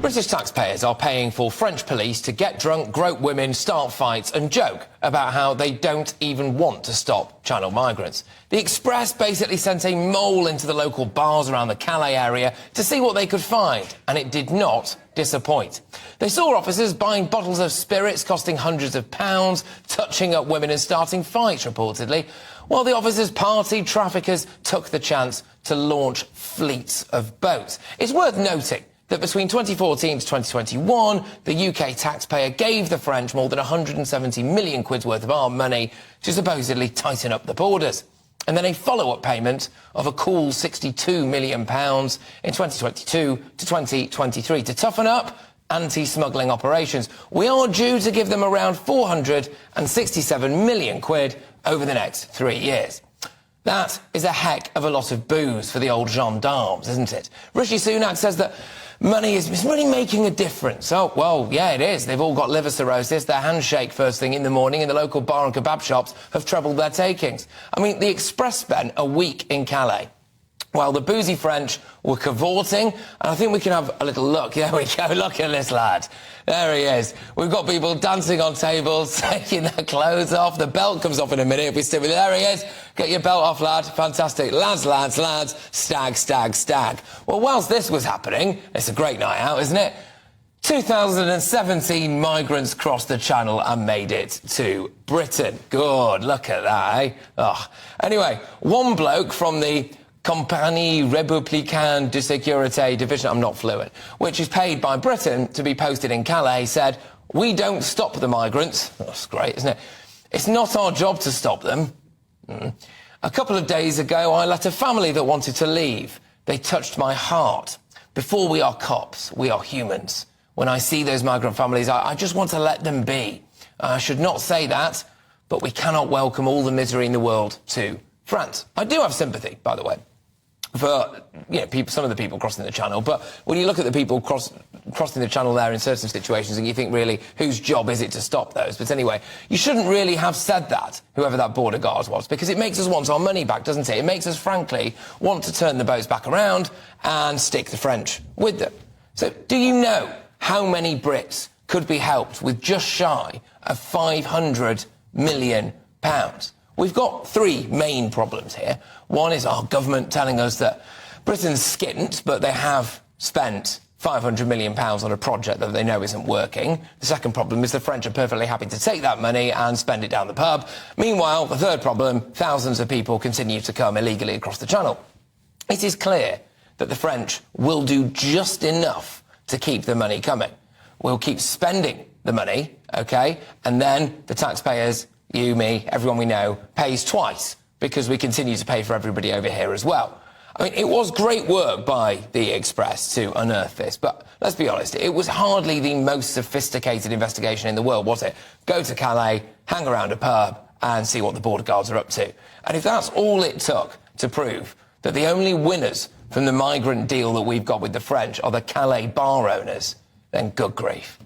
British taxpayers are paying for French police to get drunk, grope women, start fights and joke about how they don't even want to stop Channel migrants. The Express basically sent a mole into the local bars around the Calais area to see what they could find, and it did not disappoint. They saw officers buying bottles of spirits costing hundreds of pounds, touching up women and starting fights, reportedly, while the officers partied, traffickers took the chance to launch fleets of boats. It's worth noting that between 2014 to 2021, the UK taxpayer gave the French more than 170 million quid's worth of our money to supposedly tighten up the borders. And then a follow-up payment of a cool £62 million in 2022 to 2023 to toughen up anti-smuggling operations. We are due to give them around 467 million quid over the next 3 years. That is a heck of a lot of booze for the old gendarmes, isn't it? Rishi Sunak says that money is really making a difference. Oh, well, yeah, it is. They've all got liver cirrhosis. Their handshake first thing in the morning in the local bar and kebab shops have trebled their takings. I mean, the Express spent a week in Calais while the boozy French were cavorting, and I think we can have a little look. There we go. Look at this lad. There he is. We've got people dancing on tables, taking their clothes off. The belt comes off in a minute if we stick with it. There he is. Get your belt off, lad. Fantastic. Lads, lads, lads. Stag, stag, stag. Well, whilst this was happening, it's a great night out, isn't it? 2017 migrants crossed the Channel and made it to Britain. Good. Look at that, eh? Oh. Anyway, one bloke from the Compagnie Républicaine de Sécurité Division, I'm not fluent, which is paid by Britain to be posted in Calais, said, "We don't stop the migrants." That's great, isn't it? "It's not our job to stop them." A couple of days ago, I let a family that wanted to leave. They touched my heart. Before we are cops, we are humans. When I see those migrant families, I just want to let them be. I should not say that, but we cannot welcome all the misery in the world to France. I do have sympathy, by the way, for some of the people crossing the Channel, but when you look at the people crossing the Channel there in certain situations and you think, really, whose job is it to stop those? But anyway, you shouldn't really have said that, whoever that border guard was, because it makes us want our money back, doesn't it? It makes us, frankly, want to turn the boats back around and stick the French with them. So do you know how many Brits could be helped with just shy of £500 million? We've got three main problems here. One is our government telling us that Britain's skint, but they have spent £500 million on a project that they know isn't working. The second problem is the French are perfectly happy to take that money and spend it down the pub. Meanwhile, the third problem, thousands of people continue to come illegally across the Channel. It is clear that the French will do just enough to keep the money coming. We'll keep spending the money, OK, and then the taxpayers, you, me, everyone we know, pays twice because we continue to pay for everybody over here as well. I mean, it was great work by the Express to unearth this, but let's be honest, it was hardly the most sophisticated investigation in the world, was it? Go to Calais, hang around a pub and see what the border guards are up to. And if that's all it took to prove that the only winners from the migrant deal that we've got with the French are the Calais bar owners, then good grief.